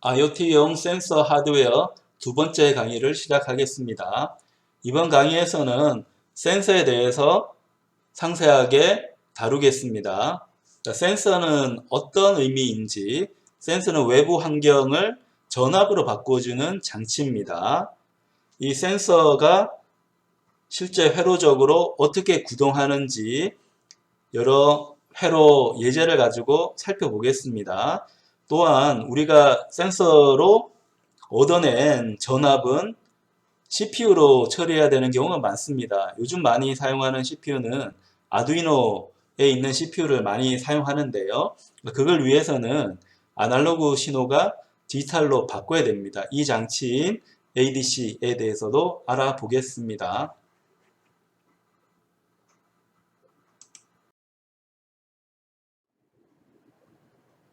IoT용 센서 하드웨어 두 번째 강의를 시작하겠습니다. 이번 강의에서는 센서에 대해서 상세하게 다루겠습니다. 센서는 어떤 의미인지, 센서는 외부 환경을 전압으로 바꿔주는 장치입니다. 이 센서가 실제 회로적으로 어떻게 구동하는지 여러 회로 예제를 가지고 살펴보겠습니다. 또한 우리가 센서로 얻어낸 전압은 CPU로 처리해야 되는 경우가 많습니다. 요즘 많이 사용하는 CPU는 아두이노에 있는 CPU를 많이 사용하는데요. 그걸 위해서는 아날로그 신호가 디지털로 바꿔야 됩니다. 이 장치인 ADC에 대해서도 알아보겠습니다.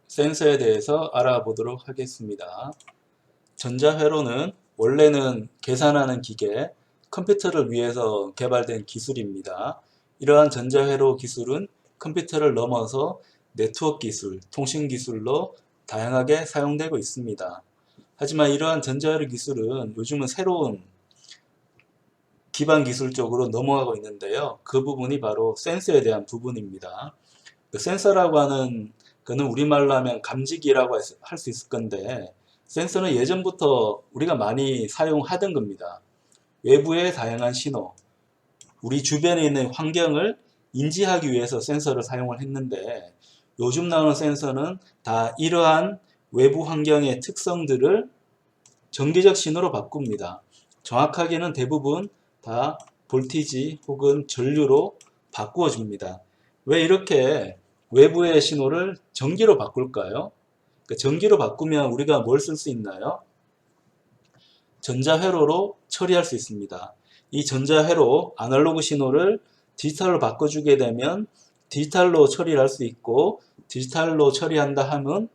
센서에 대해서 알아보도록 하겠습니다. 전자회로는 원래는 계산하는 기계, 컴퓨터를 위해서 개발된 기술입니다. 이러한 전자회로 기술은 컴퓨터를 넘어서 네트워크 기술, 통신 기술로 다양하게 사용되고 있습니다. 하지만 이러한 전자회로 기술은 요즘은 새로운 기반 기술 쪽으로 넘어가고 있는데요. 그 부분이 바로 센서에 대한 부분입니다. 그 센서라고 하는 그는 우리말로 하면 감지기라고 할 수 있을 건데, 센서는 예전부터 우리가 많이 사용하던 겁니다. 외부의 다양한 신호, 우리 주변에 있는 환경을 인지하기 위해서 센서를 사용을 했는데, 요즘 나오는 센서는 다 이러한 외부 환경의 특성들을 전기적 신호로 바꿉니다. 정확하게는 대부분 다 볼티지 혹은 전류로 바꾸어 줍니다. 왜 이렇게 외부의 신호를 전기로 바꿀까요? 전기로 바꾸면 우리가 뭘 쓸 수 있나요? 전자회로로 처리할 수 있습니다. 이 전자회로 아날로그 신호를 디지털로 바꿔주게 되면 디지털로 처리할 수 있고, 디지털로 처리한다 하면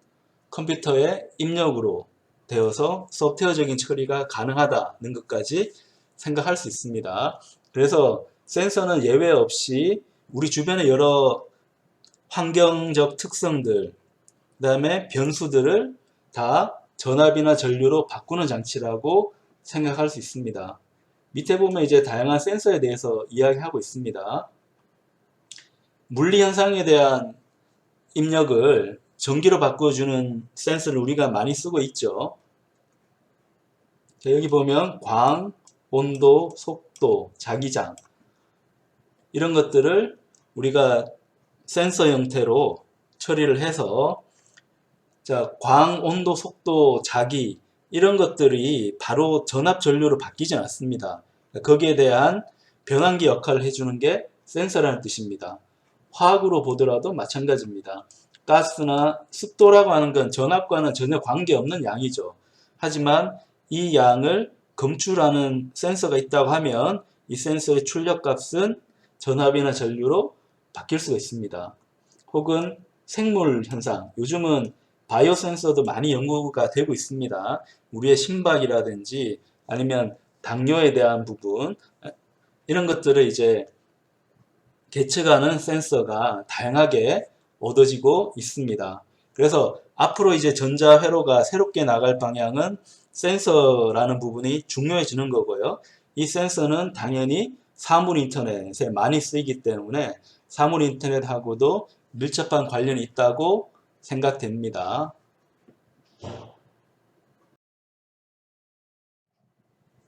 컴퓨터의 입력으로 되어서 소프트웨어적인 처리가 가능하다는 것까지 생각할 수 있습니다. 그래서 센서는 예외 없이 우리 주변의 여러 환경적 특성들, 그 다음에 변수들을 다 전압이나 전류로 바꾸는 장치라고 생각할 수 있습니다. 밑에 보면 이제 다양한 센서에 대해서 이야기하고 있습니다. 물리 현상에 대한 입력을 전기로 바꿔주는 센서를 우리가 많이 쓰고 있죠. 자, 여기 보면 광, 온도, 속도, 자기장 이런 것들을 우리가 센서 형태로 처리를 해서, 자, 광, 온도, 속도, 자기 이런 것들이 바로 전압 전류로 바뀌지 않습니다. 거기에 대한 변환기 역할을 해주는 게 센서라는 뜻입니다. 화학으로 보더라도 마찬가지입니다. 가스나 습도라고 하는 건 전압과는 전혀 관계없는 양이죠. 하지만 이 양을 검출하는 센서가 있다고 하면 이 센서의 출력값은 전압이나 전류로 바뀔 수가 있습니다. 혹은 생물 현상, 요즘은 바이오 센서도 많이 연구가 되고 있습니다. 우리의 심박이라든지 아니면 당뇨에 대한 부분, 이런 것들을 이제 계측하는 센서가 다양하게 얻어지고 있습니다. 그래서 앞으로 이제 전자회로가 새롭게 나갈 방향은 센서라는 부분이 중요해지는 거고요. 이 센서는 당연히 사물 인터넷에 많이 쓰이기 때문에 사물 인터넷하고도 밀접한 관련이 있다고 생각됩니다.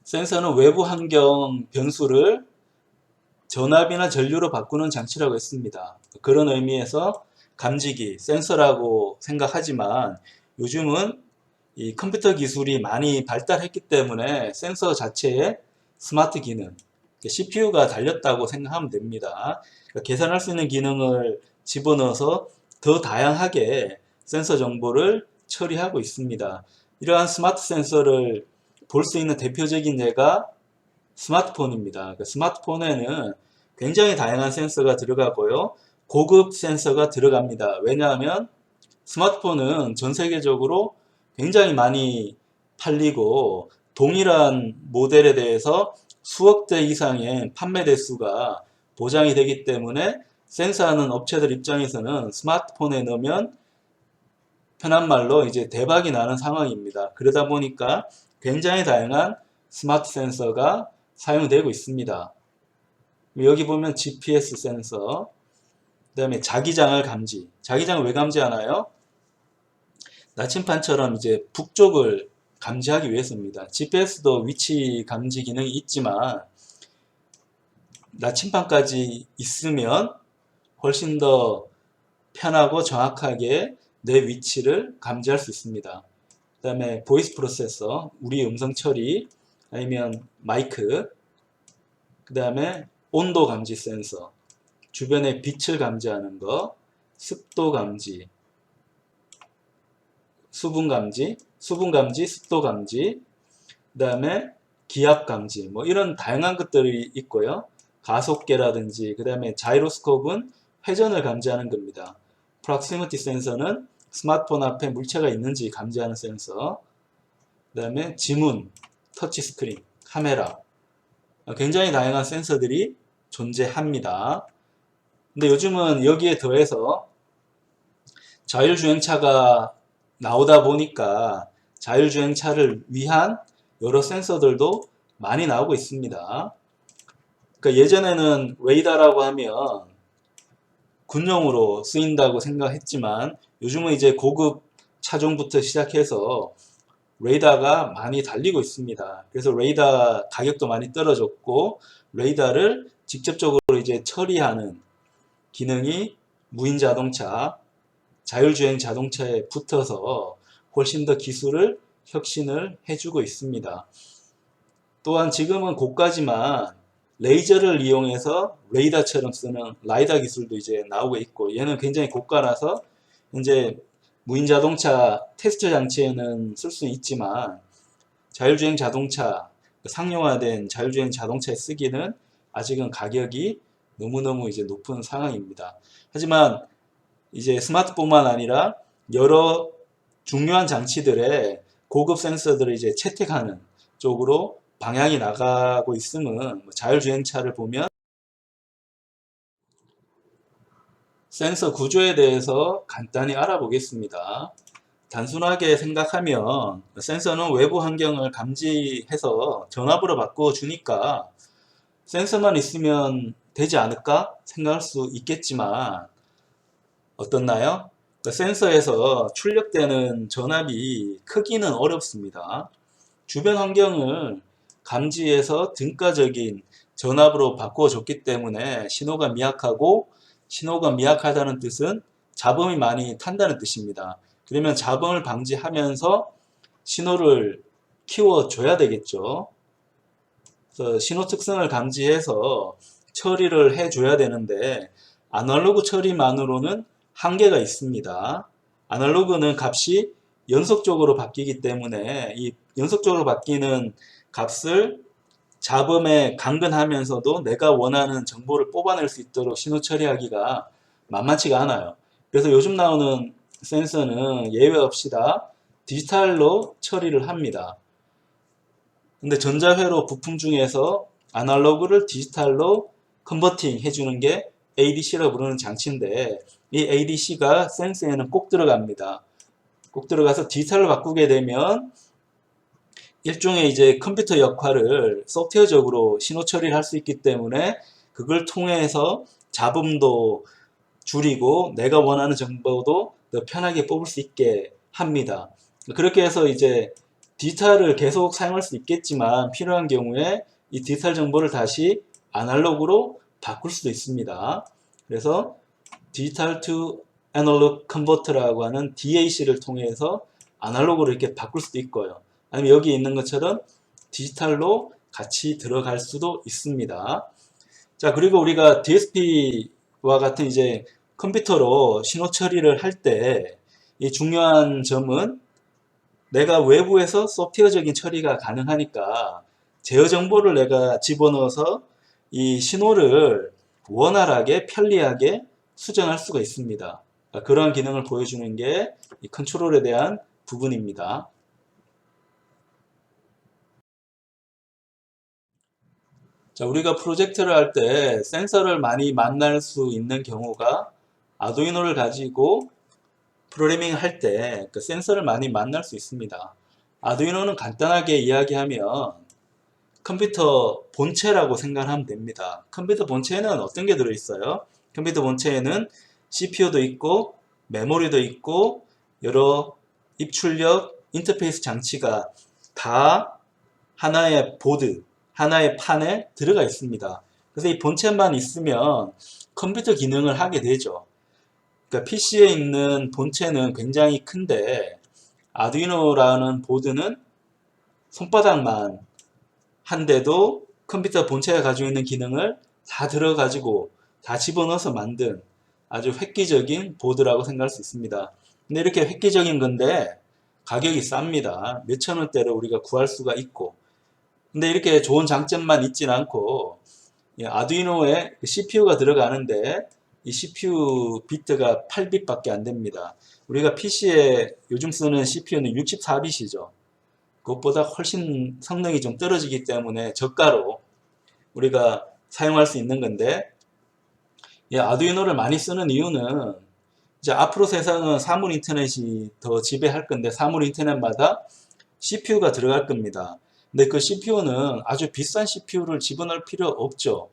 센서는 외부 환경 변수를 전압이나 전류로 바꾸는 장치라고 했습니다. 그런 의미에서 감지기, 센서라고 생각하지만 요즘은 이 컴퓨터 기술이 많이 발달했기 때문에 센서 자체에 스마트 기능, CPU가 달렸다고 생각하면 됩니다. 그러니까 계산할 수 있는 기능을 집어넣어서 더 다양하게 센서 정보를 처리하고 있습니다. 이러한 스마트 센서를 볼 수 있는 대표적인 예가 스마트폰입니다. 스마트폰에는 굉장히 다양한 센서가 들어가고요. 고급 센서가 들어갑니다. 왜냐하면 스마트폰은 전 세계적으로 굉장히 많이 팔리고 동일한 모델에 대해서 수억 대 이상의 판매 대수가 보장이 되기 때문에 센서하는 업체들 입장에서는 스마트폰에 넣으면 편한 말로 이제 대박이 나는 상황입니다. 그러다 보니까 굉장히 다양한 스마트 센서가 사용되고 있습니다. 여기 보면 GPS 센서, 그 다음에 자기장을 감지. 자기장을 왜 감지하나요? 나침판처럼 이제 북쪽을 감지하기 위해서입니다. GPS도 위치 감지 기능이 있지만 나침판까지 있으면 훨씬 더 편하고 정확하게 내 위치를 감지할 수 있습니다. 그 다음에 보이스 프로세서, 우리 음성 처리, 아니면 마이크, 그 다음에 온도 감지 센서, 주변의 빛을 감지하는 거, 습도 감지, 수분 감지, 습도 감지, 그 다음에 기압 감지, 뭐 이런 다양한 것들이 있고요. 가속계라든지, 그 다음에 자이로스코프는 회전을 감지하는 겁니다. 프락시미티 센서는 스마트폰 앞에 물체가 있는지 감지하는 센서, 그 다음에 지문, 터치스크린, 카메라, 굉장히 다양한 센서들이 존재합니다. 근데 요즘은 여기에 더해서 자율주행차가 나오다 보니까 자율주행차를 위한 여러 센서들도 많이 나오고 있습니다. 그러니까 예전에는 레이더라고 하면 군용으로 쓰인다고 생각했지만 요즘은 이제 고급 차종부터 시작해서 레이더가 많이 달리고 있습니다. 그래서 레이더 가격도 많이 떨어졌고 레이더를 직접적으로 이제 처리하는 기능이 무인 자동차, 자율주행 자동차에 붙어서 훨씬 더 기술을 혁신을 해주고 있습니다. 또한 지금은 고가지만 레이저를 이용해서 레이더처럼 쓰는 라이더 기술도 이제 나오고 있고 얘는 굉장히 고가라서 현재 무인 자동차 테스트 장치에는 쓸 수 있지만 자율주행 자동차, 상용화된 자율주행 자동차에 쓰기는 아직은 가격이 너무너무 이제 높은 상황입니다. 하지만 이제 스마트폰만 아니라 여러 중요한 장치들의 고급 센서들을 이제 채택하는 쪽으로 방향이 나가고 있으면 자율주행차를 보면 센서 구조에 대해서 간단히 알아보겠습니다. 단순하게 생각하면 센서는 외부 환경을 감지해서 전압으로 바꿔주니까 센서만 있으면 되지 않을까 생각할 수 있겠지만 어떻나요? 센서에서 출력되는 전압이 크기는 어렵습니다. 주변 환경을 감지해서 등가적인 전압으로 바꿔줬기 때문에 신호가 미약하고 신호가 미약하다는 뜻은 잡음이 많이 탄다는 뜻입니다. 그러면 잡음을 방지하면서 신호를 키워줘야 되겠죠. 그래서 신호 특성을 감지해서 처리를 해줘야 되는데 아날로그 처리만으로는 한계가 있습니다. 아날로그는 값이 연속적으로 바뀌기 때문에 이 연속적으로 바뀌는 값을 잡음에 강근하면서도 내가 원하는 정보를 뽑아낼 수 있도록 신호 처리하기가 만만치가 않아요. 그래서 요즘 나오는 센서는 예외 없이 다 디지털로 처리를 합니다. 근데 전자회로 부품 중에서 아날로그를 디지털로 컨버팅 해주는 게 ADC라고 부르는 장치인데 이 ADC가 센서에는 꼭 들어갑니다. 꼭 들어가서 디지털로 바꾸게 되면 일종의 이제 컴퓨터 역할을 소프트웨어적으로 신호 처리를 할 수 있기 때문에 그걸 통해서 잡음도 줄이고 내가 원하는 정보도 더 편하게 뽑을 수 있게 합니다. 그렇게 해서 이제 디지털을 계속 사용할 수 있겠지만 필요한 경우에 이 디지털 정보를 다시 아날로그로 바꿀 수도 있습니다. 그래서 디지털 투 애널로그 컨버터라고 하는 DAC를 통해서 아날로그로 이렇게 바꿀 수도 있고요. 아니면 여기 있는 것처럼 디지털로 같이 들어갈 수도 있습니다. 자, 그리고 우리가 DSP와 같은 이제 컴퓨터로 신호 처리를 할 때 이 중요한 점은 내가 외부에서 소프트웨어적인 처리가 가능하니까 제어 정보를 내가 집어넣어서 이 신호를 원활하게 편리하게 수정할 수가 있습니다. 그러한 기능을 보여주는 게 이 컨트롤에 대한 부분입니다. 자, 우리가 프로젝트를 할 때 센서를 많이 만날 수 있는 경우가 아두이노를 가지고 프로그래밍 할 때 그 센서를 많이 만날 수 있습니다. 아두이노는 간단하게 이야기하면 컴퓨터 본체라고 생각하면 됩니다. 컴퓨터 본체에는 어떤 게 들어있어요? 컴퓨터 본체에는 CPU도 있고 메모리도 있고 여러 입출력 인터페이스 장치가 다 하나의 보드, 하나의 판에 들어가 있습니다. 그래서 이 본체만 있으면 컴퓨터 기능을 하게 되죠. 그러니까 PC에 있는 본체는 굉장히 큰데 아두이노라는 보드는 손바닥만 한데도 컴퓨터 본체가 가지고 있는 기능을 다 들어가지고 다 집어넣어서 만든 아주 획기적인 보드라고 생각할 수 있습니다. 근데 이렇게 획기적인 건데 가격이 쌉니다. 몇천 원대로 우리가 구할 수가 있고, 근데 이렇게 좋은 장점만 있진 않고 아두이노에 CPU가 들어가는데 이 CPU 비트가 8빗밖에 안 됩니다. 우리가 PC에 요즘 쓰는 CPU는 64빗이죠. 그것보다 훨씬 성능이 좀 떨어지기 때문에 저가로 우리가 사용할 수 있는 건데, 아두이노를 많이 쓰는 이유는 이제 앞으로 세상은 사물 인터넷이 더 지배할 건데 사물 인터넷마다 CPU가 들어갈 겁니다. 근데 그 CPU는 아주 비싼 CPU를 집어넣을 필요 없죠.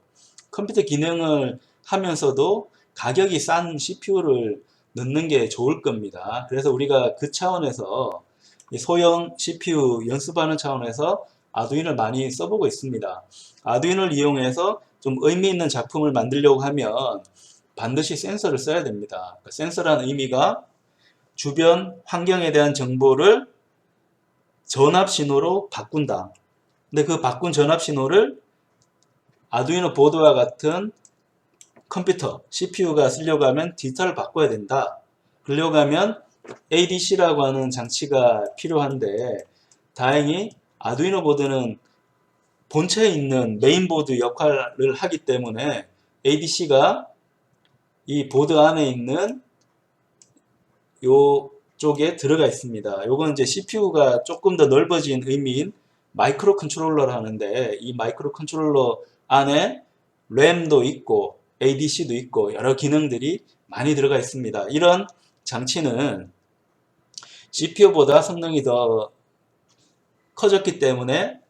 컴퓨터 기능을 하면서도 가격이 싼 CPU를 넣는 게 좋을 겁니다. 그래서 우리가 그 차원에서 소형 CPU 연습하는 차원에서 아두이노를 많이 써보고 있습니다. 아두이노를 이용해서 좀 의미 있는 작품을 만들려고 하면 반드시 센서를 써야 됩니다. 센서라는 의미가 주변 환경에 대한 정보를 전압 신호로 바꾼다. 근데 그 바꾼 전압 신호를 아두이노 보드와 같은 컴퓨터, CPU가 쓰려고 하면 디지털을 바꿔야 된다. 그러려고 하면 ADC라고 하는 장치가 필요한데 다행히 아두이노 보드는 본체에 있는 메인보드 역할을 하기 때문에 ADC가 이 보드 안에 있는 요 쪽에 들어가 있습니다. 요건 이제 CPU가 조금 더 넓어진 의미인 마이크로 컨트롤러를 하는데 이 마이크로 컨트롤러 안에 램도 있고 ADC도 있고 여러 기능들이 많이 들어가 있습니다. 이런 장치는 CPU보다 성능이 더 커졌기 때문에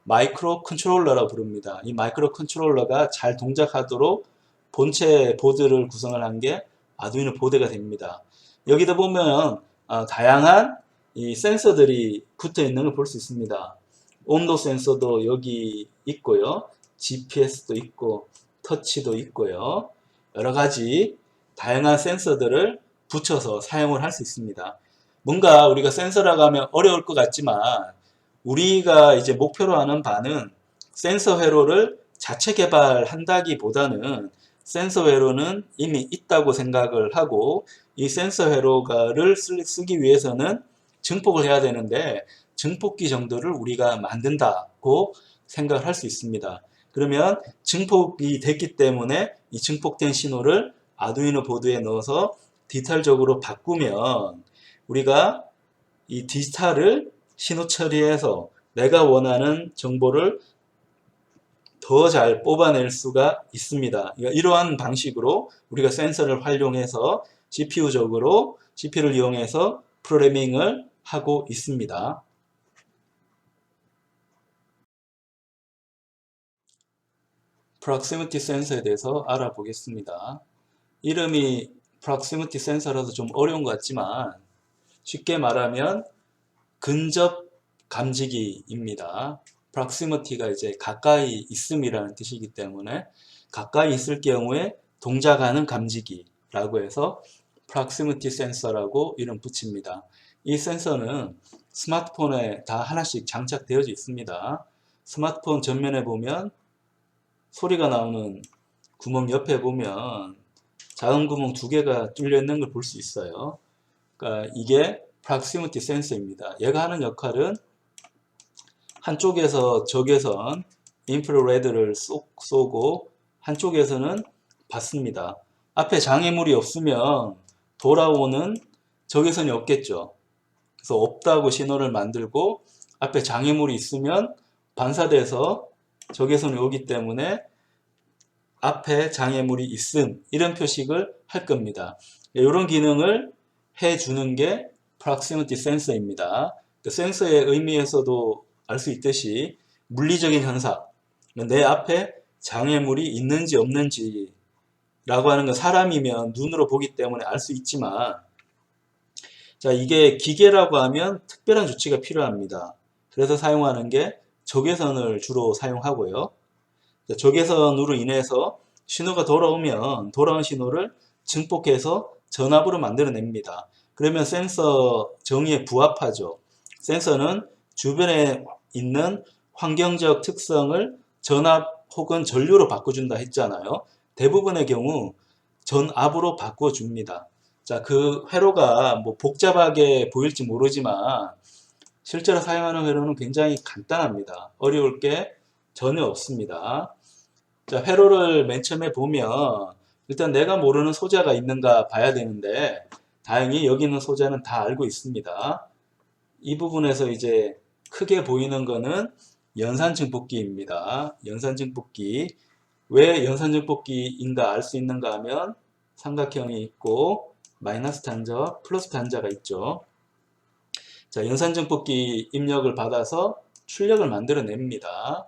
마이크로 컨트롤러라고 부릅니다. 이 마이크로 컨트롤러가 잘 동작하도록 본체 보드를 구성을 한 게 아두이노 보드가 됩니다. 여기다 보면 다양한 이 센서들이 붙어 있는 걸 볼 수 있습니다. 온도 센서도 여기 있고요. GPS도 있고 터치도 있고요. 여러 가지 다양한 센서들을 붙여서 사용을 할 수 있습니다. 뭔가 우리가 센서라고 하면 어려울 것 같지만 우리가 이제 목표로 하는 바는 센서 회로를 자체 개발한다기보다는 센서 회로는 이미 있다고 생각을 하고 이 센서 회로를 쓰기 위해서는 증폭을 해야 되는데 증폭기 정도를 우리가 만든다고 생각을 할 수 있습니다. 그러면 증폭이 됐기 때문에 이 증폭된 신호를 아두이노 보드에 넣어서 디지털적으로 바꾸면 우리가 이 디지털을 신호 처리해서 내가 원하는 정보를 더 잘 뽑아낼 수가 있습니다. 이러한 방식으로 우리가 센서를 활용해서 CPU를 이용해서 프로그래밍을 하고 있습니다. 프록시미티 센서에 대해서 알아보겠습니다. 이름이 프록시미티 센서라서 좀 어려운 것 같지만 쉽게 말하면 근접 감지기입니다. proximity가 이제 가까이 있음이라는 뜻이기 때문에 가까이 있을 경우에 동작하는 감지기라고 해서 proximity 센서라고 이름 붙입니다. 이 센서는 스마트폰에 다 하나씩 장착되어져 있습니다. 스마트폰 전면에 보면 소리가 나오는 구멍 옆에 보면 작은 구멍 두 개가 뚫려 있는 걸 볼 수 있어요. 그러니까 이게 proximity 센서입니다. 얘가 하는 역할은 한쪽에서 적외선 인프라레드를 쏘고 한쪽에서는 받습니다. 앞에 장애물이 없으면 돌아오는 적외선이 없겠죠. 그래서 없다고 신호를 만들고 앞에 장애물이 있으면 반사돼서 적외선이 오기 때문에 앞에 장애물이 있음 이런 표식을 할 겁니다. 이런 기능을 해주는 게 proximity sensor입니다. 센서의 의미에서도 알 수 있듯이 물리적인 현상, 내 앞에 장애물이 있는지 없는지 라고 하는 건 사람이면 눈으로 보기 때문에 알 수 있지만, 자, 이게 기계라고 하면 특별한 조치가 필요합니다. 그래서 사용하는 게 적외선을 주로 사용하고요. 자, 적외선으로 인해서 신호가 돌아오면 돌아온 신호를 증폭해서 전압으로 만들어냅니다. 그러면 센서 정의에 부합하죠. 센서는 주변에 있는 환경적 특성을 전압 혹은 전류로 바꿔준다 했잖아요. 대부분의 경우 전압으로 바꿔줍니다. 자, 그 회로가 뭐 복잡하게 보일지 모르지만 실제로 사용하는 회로는 굉장히 간단합니다. 어려울 게 전혀 없습니다. 자, 회로를 맨 처음에 보면 일단 내가 모르는 소자가 있는가 봐야 되는데 다행히 여기 있는 소자는 다 알고 있습니다. 이 부분에서 이제 크게 보이는 거는 연산증폭기입니다. 연산증폭기. 왜 연산증폭기인가 알 수 있는가 하면 삼각형이 있고 마이너스 단자와 플러스 단자가 있죠. 자, 연산증폭기 입력을 받아서 출력을 만들어냅니다.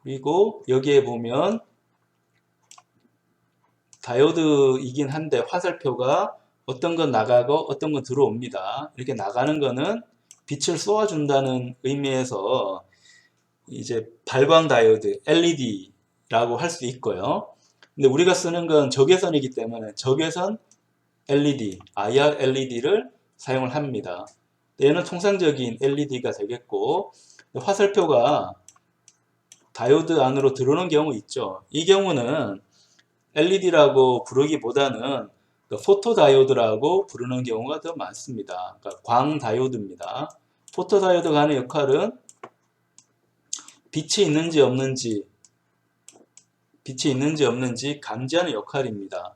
그리고 여기에 보면 다이오드이긴 한데 화살표가 어떤 건 나가고 어떤 건 들어옵니다. 이렇게 나가는 거는 빛을 쏘아준다는 의미에서 이제 발광 다이오드 LED라고 할 수 있고요. 근데 우리가 쓰는 건 적외선이기 때문에 적외선 LED, IR LED를 사용을 합니다. 얘는 통상적인 LED가 되겠고, 화살표가 다이오드 안으로 들어오는 경우 있죠. 이 경우는 LED라고 부르기보다는 포토다이오드라고 부르는 경우가 더 많습니다. 그러니까 광다이오드입니다. 포토다이오드가 하는 역할은 빛이 있는지 없는지 감지하는 역할입니다.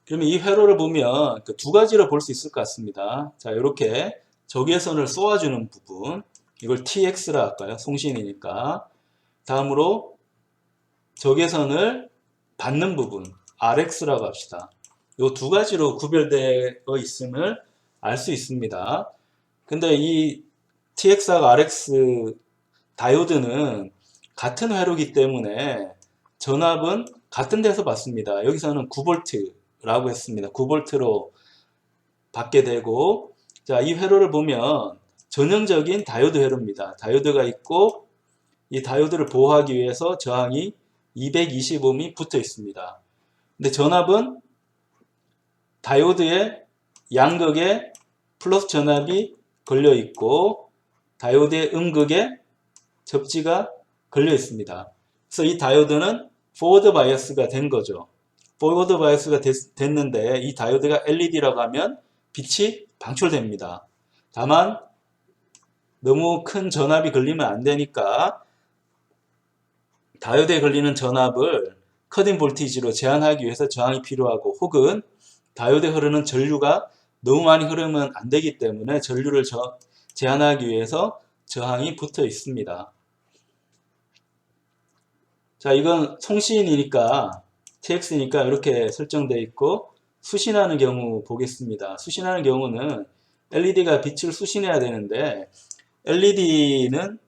그러면 이 회로를 보면 두 가지로 볼 수 있을 것 같습니다. 자, 이렇게 적외선을 쏘아주는 부분, 이걸 TX라 할까요? 송신이니까. 다음으로 적외선을 받는 부분, RX라고 합시다. 이 두 가지로 구별되어 있음을 알 수 있습니다. 근데 이 TX하고 RX 다이오드는 같은 회로이기 때문에 전압은 같은 데서 받습니다. 여기서는 9V라고 했습니다. 9V로 받게 되고, 자, 이 회로를 보면 전형적인 다이오드 회로입니다. 다이오드가 있고 이 다이오드를 보호하기 위해서 저항이 220ohm이 붙어 있습니다. 근데 전압은 다이오드의 양극에 플러스 전압이 걸려 있고 다이오드의 음극에 접지가 걸려 있습니다. 그래서 이 다이오드는 포워드 바이어스가 된 거죠. 포워드 바이어스가 됐는데 이 다이오드가 LED라고 하면 빛이 방출됩니다. 다만 너무 큰 전압이 걸리면 안 되니까 다이오드에 걸리는 전압을 커팅 볼티지로 제한하기 위해서 저항이 필요하고, 혹은 다이오드에 흐르는 전류가 너무 많이 흐르면 안 되기 때문에 전류를 제한하기 위해서 저항이 붙어 있습니다. 자, 이건 송신이니까 TX니까 이렇게 설정되어 있고, 수신하는 경우 보겠습니다. 수신하는 경우는 LED가 빛을 수신해야 되는데 LED는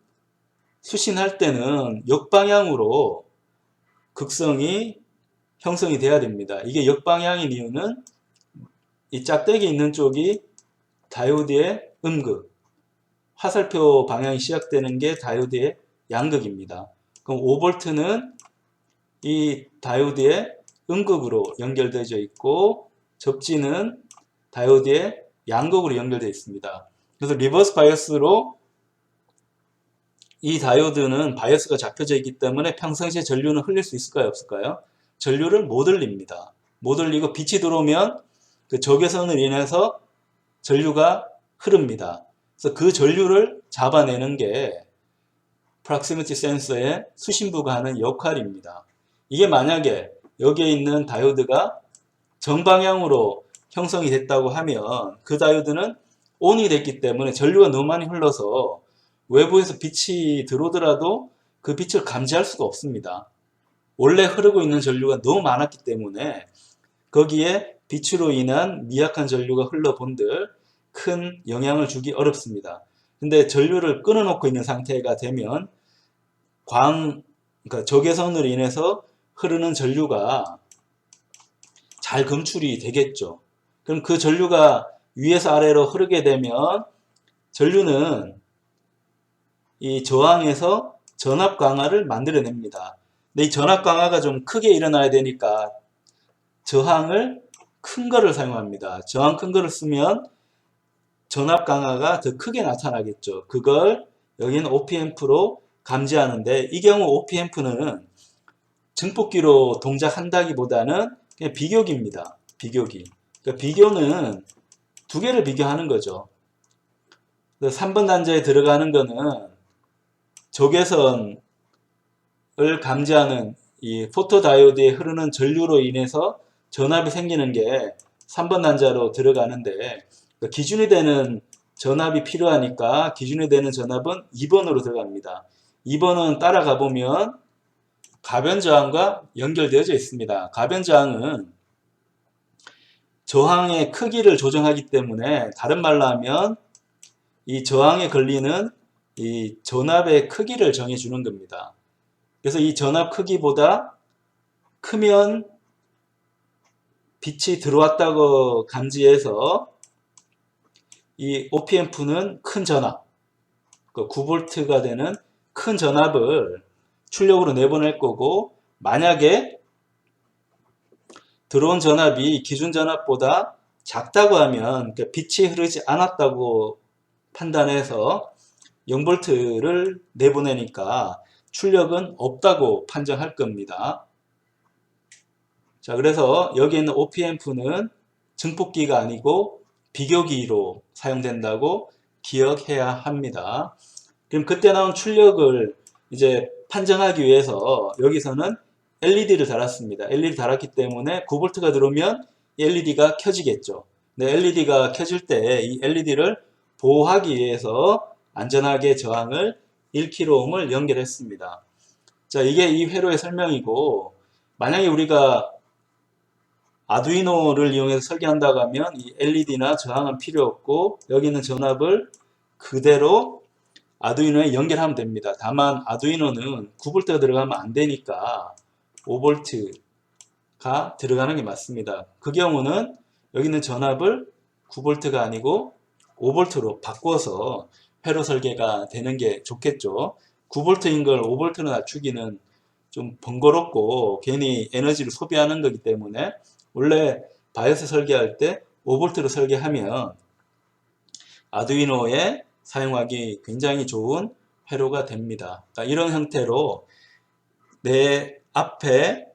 수신할 때는 역방향으로 극성이 형성이 돼야 됩니다. 이게 역방향인 이유는 이 짝대기 있는 쪽이 다이오드의 음극, 화살표 방향이 시작되는 게 다이오드의 양극입니다. 그럼 5V는 이 다이오드의 음극으로 연결되어 있고 접지는 다이오드의 양극으로 연결되어 있습니다. 그래서 리버스 바이어스로 이 다이오드는 바이어스가 잡혀져 있기 때문에 평상시에 전류는 흘릴 수 있을까요? 없을까요? 전류를 못 흘립니다. 못 흘리고 빛이 들어오면 그 적외선을 인해서 전류가 흐릅니다. 그래서 그 전류를 잡아내는 게 프락시미티 센서의 수신부가 하는 역할입니다. 이게 만약에 여기에 있는 다이오드가 정방향으로 형성이 됐다고 하면 그 다이오드는 ON이 됐기 때문에 전류가 너무 많이 흘러서 외부에서 빛이 들어오더라도 그 빛을 감지할 수가 없습니다. 원래 흐르고 있는 전류가 너무 많았기 때문에 거기에 빛으로 인한 미약한 전류가 흘러본들 큰 영향을 주기 어렵습니다. 근데 전류를 끊어놓고 있는 상태가 되면 그러니까 적외선으로 인해서 흐르는 전류가 잘 검출이 되겠죠. 그럼 그 전류가 위에서 아래로 흐르게 되면 전류는 이 저항에서 전압 강화를 만들어냅니다. 근데 이 전압 강화가 좀 크게 일어나야 되니까 저항을 큰 거를 사용합니다. 저항 큰 거를 쓰면 전압 강화가 더 크게 나타나겠죠. 그걸 여기는 OPAmp로 감지하는데 이 경우 OPAmp는 증폭기로 동작한다기보다는 그냥 비교기입니다. 비교기. 그러니까 비교는 두 개를 비교하는 거죠. 3번 단자에 들어가는 거는 적외선을 감지하는 이 포토다이오드에 흐르는 전류로 인해서 전압이 생기는 게 3번 단자로 들어가는데 기준이 되는 전압이 필요하니까 기준이 되는 전압은 2번으로 들어갑니다. 2번은 따라가 보면 가변저항과 연결되어져 있습니다. 가변저항은 저항의 크기를 조정하기 때문에 다른 말로 하면 이 저항에 걸리는 이 전압의 크기를 정해주는 겁니다. 그래서 이 전압 크기보다 크면 빛이 들어왔다고 감지해서 이 OPAmp는 큰 전압, 9V가 되는 큰 전압을 출력으로 내보낼 거고 만약에 들어온 전압이 기준 전압보다 작다고 하면 빛이 흐르지 않았다고 판단해서 0V를 내보내니까 출력은 없다고 판정할 겁니다. 자, 그래서 여기 있는 OPAmp는 증폭기가 아니고 비교기로 사용된다고 기억해야 합니다. 그럼 그때 나온 출력을 이제 판정하기 위해서 여기서는 LED를 달았습니다. LED 달았기 때문에 9V가 들어오면 LED가 켜지겠죠. 근데 LED가 켜질 때 이 LED를 보호하기 위해서 안전하게 저항을 1kΩ을 연결했습니다. 자, 이게 이 회로의 설명이고 만약에 우리가 아두이노를 이용해서 설계한다고 하면 이 LED나 저항은 필요 없고 여기 있는 전압을 그대로 아두이노에 연결하면 됩니다. 다만 아두이노는 9V가 들어가면 안 되니까 5V가 들어가는 게 맞습니다. 그 경우는 여기 있는 전압을 9V가 아니고 5V로 바꿔서 회로 설계가 되는 게 좋겠죠. 9V인 걸 5V로 낮추기는 좀 번거롭고 괜히 에너지를 소비하는 거기 때문에 원래 바이오스 설계할 때 5V로 설계하면 아두이노에 사용하기 굉장히 좋은 회로가 됩니다. 그러니까 이런 형태로 내 앞에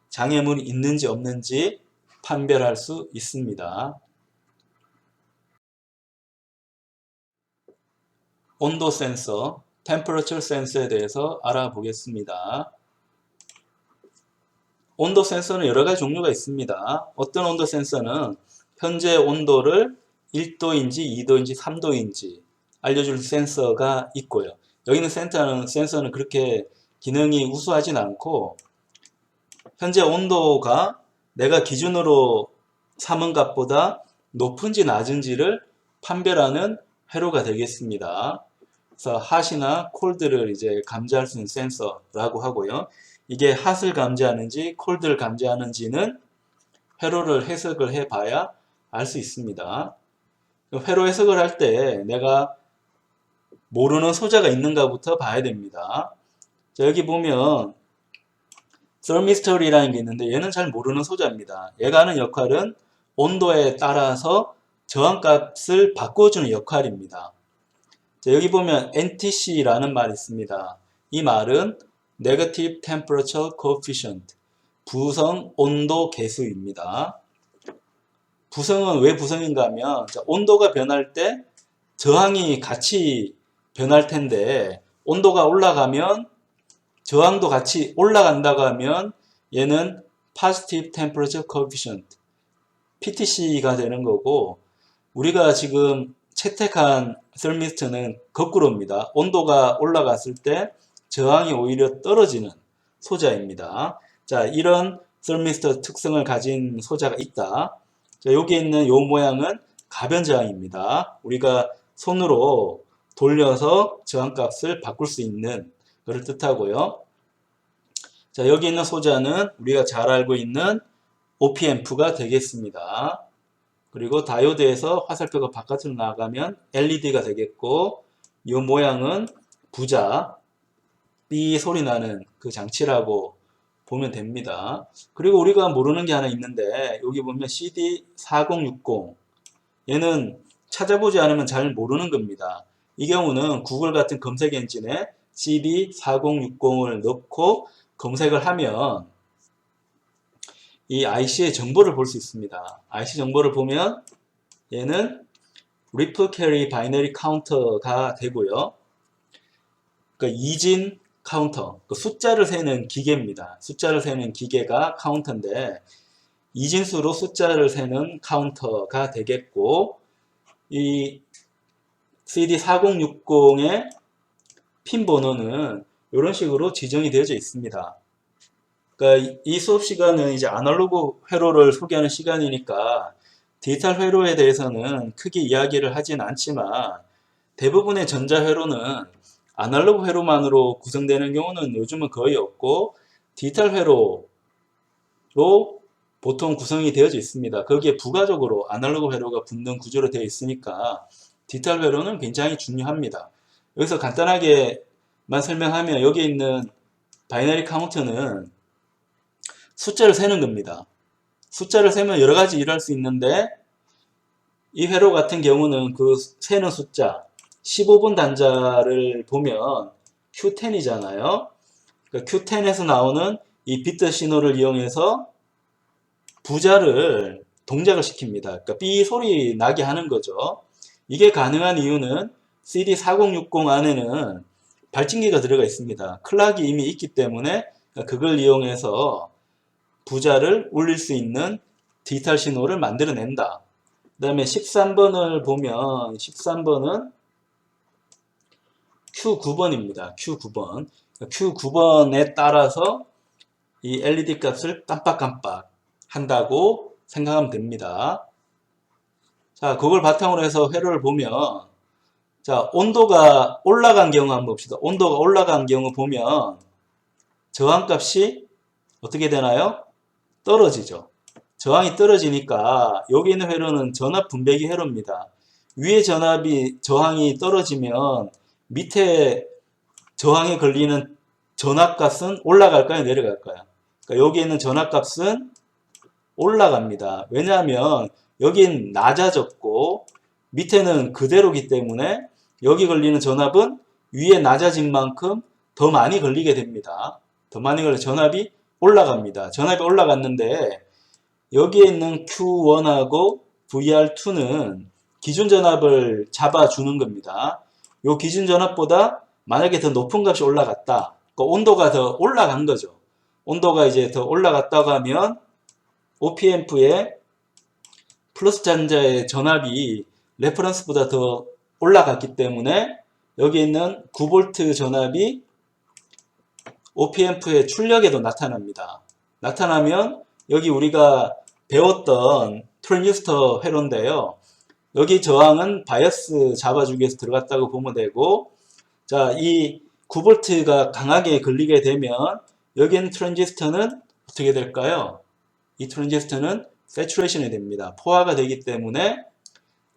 장애물이 있는지 없는지 판별할 수 있습니다. 온도 센서, 템퍼러처 센서에 대해서 알아보겠습니다. 온도 센서는 여러 가지 종류가 있습니다. 어떤 온도 센서는 현재 온도를 1도인지 2도인지 3도인지 알려줄 센서가 있고요. 여기 있는 센서는 그렇게 기능이 우수하진 않고 현재 온도가 내가 기준으로 삼은 값보다 높은지 낮은지를 판별하는 회로가 되겠습니다. 그래서 핫이나 콜드를 이제 감지할 수 있는 센서라고 하고요. 이게 핫을 감지하는지 콜드를 감지하는지는 회로를 해석을 해봐야 알 수 있습니다. 회로 해석을 할 때 내가 모르는 소자가 있는가부터 봐야 됩니다. 자, 여기 보면 서미스터리라는 게 있는데 얘는 잘 모르는 소자입니다. 얘가 하는 역할은 온도에 따라서 저항값을 바꿔주는 역할입니다. 자, 여기 보면 NTC라는 말이 있습니다. 이 말은 Negative Temperature Coefficient, 부성 온도 계수입니다. 부성은 왜 부성인가 하면 온도가 변할 때 저항이 같이 변할 텐데 온도가 올라가면 저항도 같이 올라간다고 하면 얘는 Positive Temperature Coefficient, PTC가 되는 거고 우리가 지금 채택한 썰미스트는 거꾸로입니다. 온도가 올라갔을 때 저항이 오히려 떨어지는 소자입니다. 자, 이런 썰미스터 특성을 가진 소자가 있다. 자, 여기 있는 요 모양은 가변 저항입니다. 우리가 손으로 돌려서 저항값을 바꿀 수 있는 것을 뜻하고요. 자, 여기 있는 소자는 우리가 잘 알고 있는 OP앰프가 되겠습니다. 그리고 다이오드에서 화살표가 바깥으로 나가면 LED가 되겠고, 이 모양은 부자, 삐 소리 나는 그 장치라고 보면 됩니다. 그리고 우리가 모르는 게 하나 있는데, 여기 보면 CD4060, 얘는 찾아보지 않으면 잘 모르는 겁니다. 이 경우는 구글 같은 검색 엔진에 CD4060을 넣고 검색을 하면 이 IC의 정보를 볼 수 있습니다. IC 정보를 보면 얘는 Ripple Carry Binary Counter가 되고요. 그러니까 이진 카운터, 그 숫자를 세는 기계입니다. 숫자를 세는 기계가 카운터인데 이진수로 숫자를 세는 카운터가 되겠고, 이 CD4060의 핀 번호는 이런 식으로 지정이 되어져 있습니다. 그러니까 이 수업 시간은 이제 아날로그 회로를 소개하는 시간이니까 디지털 회로에 대해서는 크게 이야기를 하진 않지만, 대부분의 전자 회로는 아날로그 회로만으로 구성되는 경우는 요즘은 거의 없고 디지털 회로로 보통 구성이 되어져 있습니다. 거기에 부가적으로 아날로그 회로가 붙는 구조로 되어 있으니까 디지털 회로는 굉장히 중요합니다. 여기서 간단하게만 설명하면, 여기 있는 바이너리 카운트는 숫자를 세는 겁니다. 숫자를 세면 여러 가지 일을 할 수 있는데, 이 회로 같은 경우는 그 세는 숫자 15번 단자를 보면 Q10이잖아요. 그러니까 Q10에서 나오는 이 비트 신호를 이용해서 부자를 동작을 시킵니다. 그러니까 삐 소리 나게 하는 거죠. 이게 가능한 이유는 CD4060 안에는 발진기가 들어가 있습니다. 클락이 이미 있기 때문에 그걸 이용해서 부자를 울릴 수 있는 디지털 신호를 만들어낸다. 그 다음에 13번을 보면 13번은 Q9번입니다. Q9번. Q9번에 따라서 이 LED 값을 깜빡깜빡 한다고 생각하면 됩니다. 자, 그걸 바탕으로 해서 회로를 보면, 자, 온도가 올라간 경우 한번 봅시다. 온도가 올라간 경우 보면 저항값이 어떻게 되나요? 떨어지죠. 저항이 떨어지니까 여기 있는 회로는 전압 분배기 회로입니다. 위에 저항이 떨어지면 밑에 저항에 걸리는 전압값은 올라갈까요? 내려갈까요? 그러니까 여기 있는 전압값은 올라갑니다. 왜냐하면 여긴 낮아졌고 밑에는 그대로기 때문에 여기 걸리는 전압은 위에 낮아진 만큼 더 많이 걸리게 됩니다. 더 많이 걸려 전압이 올라갑니다. 전압이 올라갔는데 여기에 있는 Q1하고 VR2는 기준 전압을 잡아주는 겁니다. 이 기준 전압보다 만약에 더 높은 값이 올라갔다. 그러니까 온도가 더 올라간 거죠. 온도가 이제 더 올라갔다고 하면 OP앰프의 플러스 단자의 전압이 레퍼런스보다 더 올라갔기 때문에 여기 있는 9V 전압이 OP앰프의 출력에도 나타납니다. 나타나면 여기 우리가 배웠던 트랜지스터 회로인데요. 여기 저항은 바이어스 잡아주기 위해서 들어갔다고 보면 되고, 자, 이 9V가 강하게 걸리게 되면 여기는 트랜지스터는 어떻게 될까요? 이 트랜지스터는 세츄레이션이 됩니다. 포화가 되기 때문에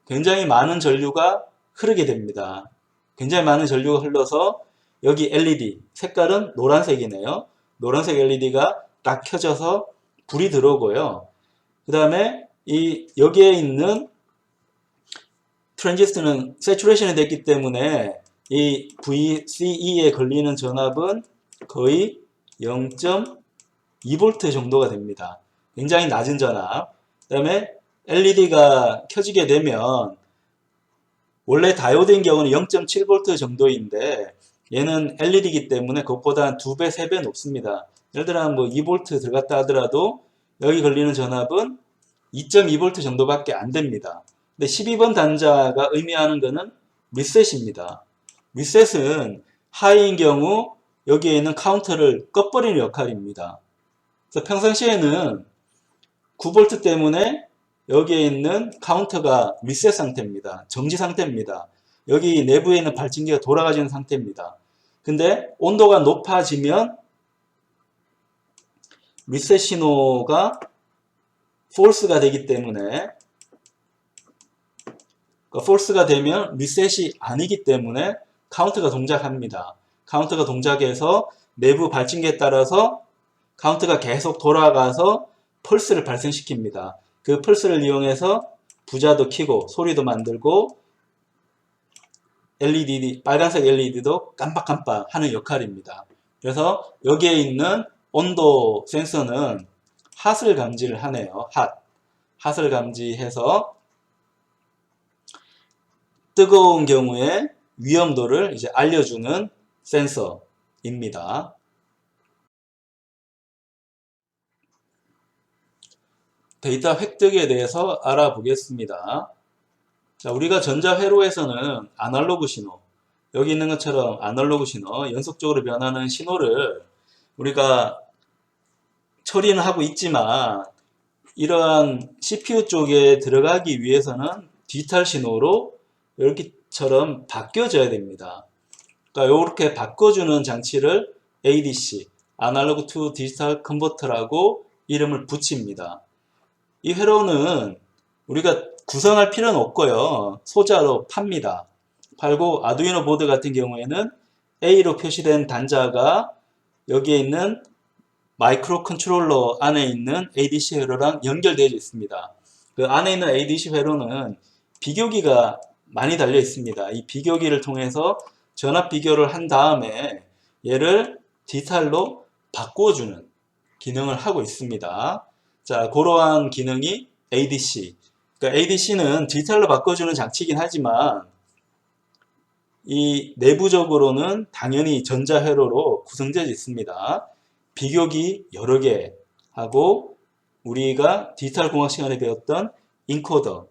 굉장히 많은 전류가 흐르게 됩니다. 굉장히 많은 전류가 흘러서 여기 LED, 색깔은 노란색이네요. 노란색 LED가 딱 켜져서 불이 들어오고요. 그 다음에 여기에 있는 트랜지스터는 세츄레이션이 됐기 때문에 이 VCE에 걸리는 전압은 거의 0.2V 정도가 됩니다. 굉장히 낮은 전압. 그 다음에 LED가 켜지게 되면 원래 다이오드인 경우는 0.7V 정도인데 얘는 LED이기 때문에 그것보다 한 2배, 3배 높습니다. 예를 들어 뭐 2V 들어갔다 하더라도 여기 걸리는 전압은 2.2V 정도밖에 안 됩니다. 근데 12번 단자가 의미하는 것은 리셋입니다. 리셋은 하이인 경우 여기에 있는 카운터를 꺼버리는 역할입니다. 그래서 평상시에는 9V 때문에 여기에 있는 카운터가 리셋 상태입니다. 정지 상태입니다. 여기 내부에 있는 발전기가 돌아가지는 상태입니다. 근데 온도가 높아지면 리셋 신호가 false가 되기 때문에, false가 되면 리셋이 아니기 때문에 카운트가 동작합니다. 카운트가 동작해서 내부 발전기에 따라서 카운트가 계속 돌아가서 펄스를 발생시킵니다. 그 펄스를 이용해서 부자도 켜고 소리도 만들고 LED, 빨간색 LED도 깜빡깜빡 하는 역할입니다. 그래서 여기에 있는 온도 센서는 핫을 감지를 하네요. 핫을 감지해서 뜨거운 경우에 위험도를 이제 알려주는 센서입니다. 데이터 획득에 대해서 알아보겠습니다. 자, 우리가 전자회로에서는 아날로그 신호, 여기 있는 것처럼 아날로그 신호, 연속적으로 변하는 신호를 우리가 처리는 하고 있지만 이러한 CPU 쪽에 들어가기 위해서는 디지털 신호로 이렇게처럼 바뀌어져야 됩니다. 그러니까 이렇게 바꿔주는 장치를 ADC, 아날로그 투 디지털 컨버터라고 이름을 붙입니다. 이 회로는 우리가 구성할 필요는 없고요. 소자로 팝니다. 팔고 아두이노 보드 같은 경우에는 A로 표시된 단자가 여기에 있는 마이크로 컨트롤러 안에 있는 ADC 회로랑 연결되어 있습니다. 그 안에 있는 ADC 회로는 비교기가 많이 달려 있습니다. 이 비교기를 통해서 전압 비교를 한 다음에 얘를 디지털로 바꿔주는 기능을 하고 있습니다. 자, 그러한 기능이 ADC. 그러니까 ADC는 디지털로 바꿔주는 장치이긴 하지만 이 내부적으로는 당연히 전자회로로 구성되어 있습니다. 비교기 여러 개 하고 우리가 디지털 공학 시간에 배웠던 인코더,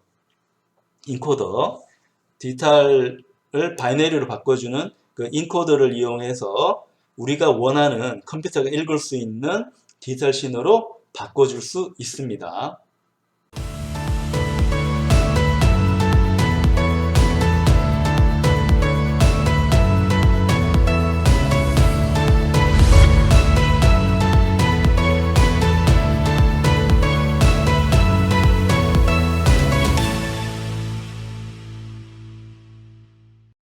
디지털을 바이너리로 바꿔주는 그 인코더를 이용해서 우리가 원하는 컴퓨터가 읽을 수 있는 디지털 신호로 바꿔줄 수 있습니다.